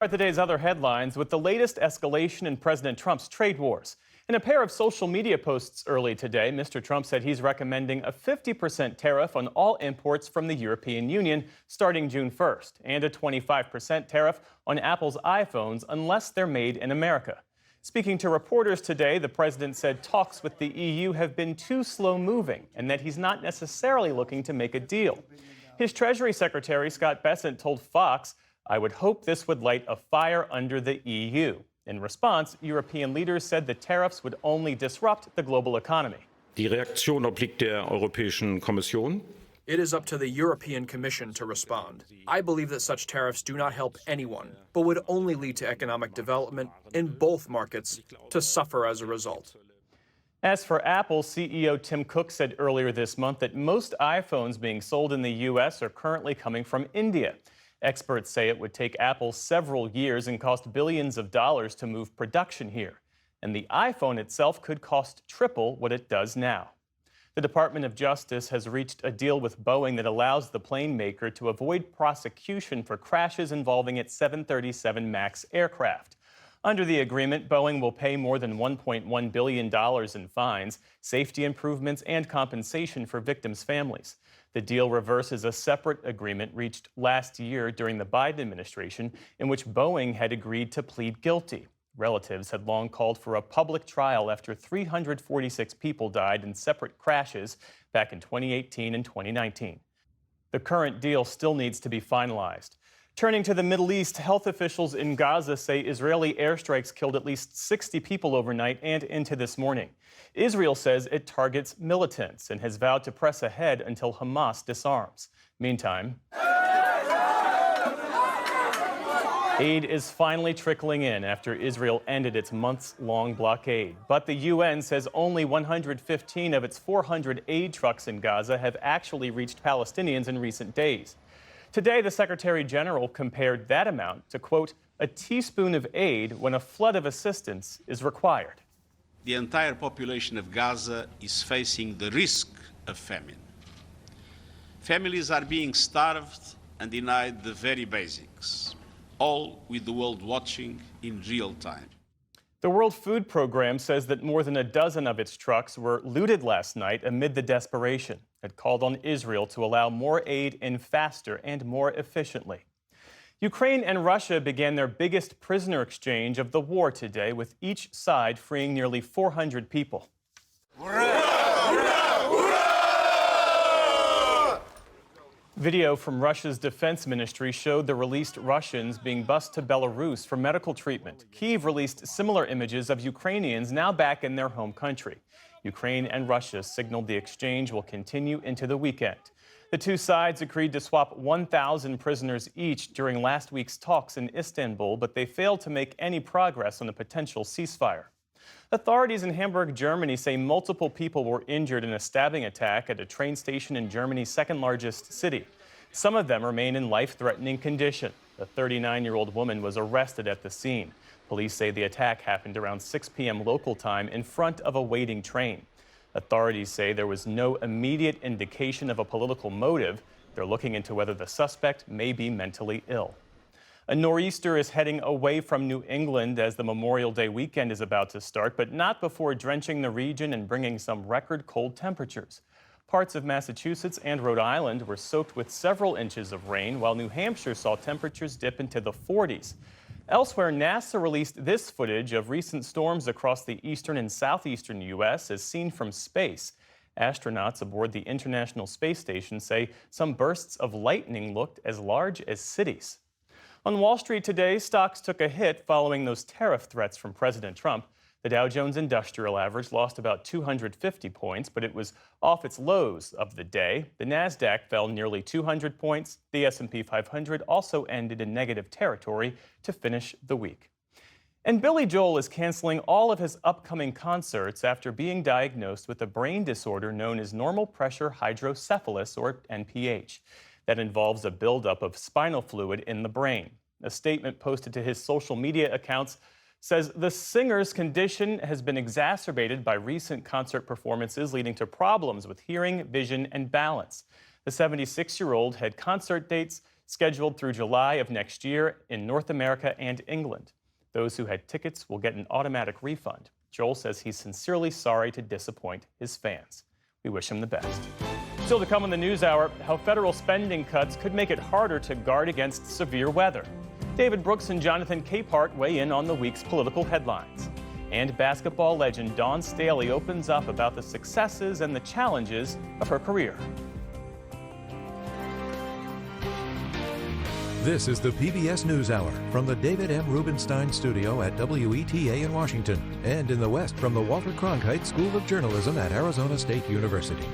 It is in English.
At today's other headlines with the latest escalation in President Trump's trade wars. In a pair of social media posts early today, Mr. Trump said he's recommending a 50% tariff on all imports from the European Union starting June 1st and a 25% tariff on Apple's iPhones unless they're made in America. Speaking to reporters today, the president said talks with the EU have been too slow-moving and that he's not necessarily looking to make a deal. His Treasury Secretary, Scott Bessent, told Fox, "I would hope this would light a fire under the EU." In response, European leaders said the tariffs would only disrupt the global economy. Die Reaktion obliegt der Europäischen Kommission. It is up to the European Commission to respond. I believe that such tariffs do not help anyone, but would only lead to economic development in both markets to suffer as a result. As for Apple, CEO Tim Cook said earlier this month that most iPhones being sold in the U.S. are currently coming from India. Experts say it would take Apple several years and cost billions of dollars to move production here. And the iPhone itself could cost triple what it does now. The Department of Justice has reached a deal with Boeing that allows the plane maker to avoid prosecution for crashes involving its 737 MAX aircraft. Under the agreement, Boeing will pay more than $1.1 billion in fines, safety improvements, and compensation for victims' families. The deal reverses a separate agreement reached last year during the Biden administration in which Boeing had agreed to plead guilty. Relatives had long called for a public trial after 346 people died in separate crashes back in 2018 and 2019. The current deal still needs to be finalized. Turning to the Middle East, health officials in Gaza say Israeli airstrikes killed at least 60 people overnight and into this morning. Israel says it targets militants and has vowed to press ahead until Hamas disarms. Meantime, aid is finally trickling in after Israel ended its months-long blockade. But the UN says only 115 of its 400 aid trucks in Gaza have actually reached Palestinians in recent days. Today, the Secretary General compared that amount to, quote, a teaspoon of aid when a flood of assistance is required. The entire population of Gaza is facing the risk of famine. Families are being starved and denied the very basics, all with the world watching in real time. The World Food Program says that more than a dozen of its trucks were looted last night amid the desperation. It called on Israel to allow more aid in faster and more efficiently. Ukraine and Russia began their biggest prisoner exchange of the war today, with each side freeing nearly 400 people. Video from Russia's defense ministry showed the released Russians being bused to Belarus for medical treatment. Kyiv released similar images of Ukrainians now back in their home country. Ukraine and Russia signaled the exchange will continue into the weekend. The two sides agreed to swap 1,000 prisoners each during last week's talks in Istanbul, but they failed to make any progress on a potential ceasefire. Authorities in Hamburg, Germany say multiple people were injured in a stabbing attack at a train station in Germany's second-largest city. Some of them remain in life-threatening condition. The 39-year-old woman was arrested at the scene. Police say the attack happened around 6 p.m. local time in front of a waiting train. Authorities say there was no immediate indication of a political motive. They're looking into whether the suspect may be mentally ill. A nor'easter is heading away from New England as the Memorial Day weekend is about to start, but not before drenching the region and bringing some record cold temperatures. Parts of Massachusetts and Rhode Island were soaked with several inches of rain, while New Hampshire saw temperatures dip into the 40s. Elsewhere, NASA released this footage of recent storms across the eastern and southeastern U.S. as seen from space. Astronauts aboard the International Space Station say some bursts of lightning looked as large as cities. On Wall Street today, stocks took a hit following those tariff threats from President Trump. The Dow Jones Industrial Average lost about 250 points, but it was off its lows of the day. The Nasdaq fell nearly 200 points. The S&P 500 also ended in negative territory to finish the week. And Billy Joel is canceling all of his upcoming concerts after being diagnosed with a brain disorder known as normal pressure hydrocephalus, or NPH. That involves a buildup of spinal fluid in the brain. A statement posted to his social media accounts says the singer's condition has been exacerbated by recent concert performances leading to problems with hearing, vision, and balance. The 76-year-old had concert dates scheduled through July of next year in North America and England. Those who had tickets will get an automatic refund. Joel says he's sincerely sorry to disappoint his fans. We wish him the best. Still to come on the NewsHour, how federal spending cuts could make it harder to guard against severe weather. David Brooks and Jonathan Capehart weigh in on the week's political headlines. And basketball legend Dawn Staley opens up about the successes and the challenges of her career. This is the PBS NewsHour from the David M. Rubenstein Studio at WETA in Washington and in the West from the Walter Cronkite School of Journalism at Arizona State University.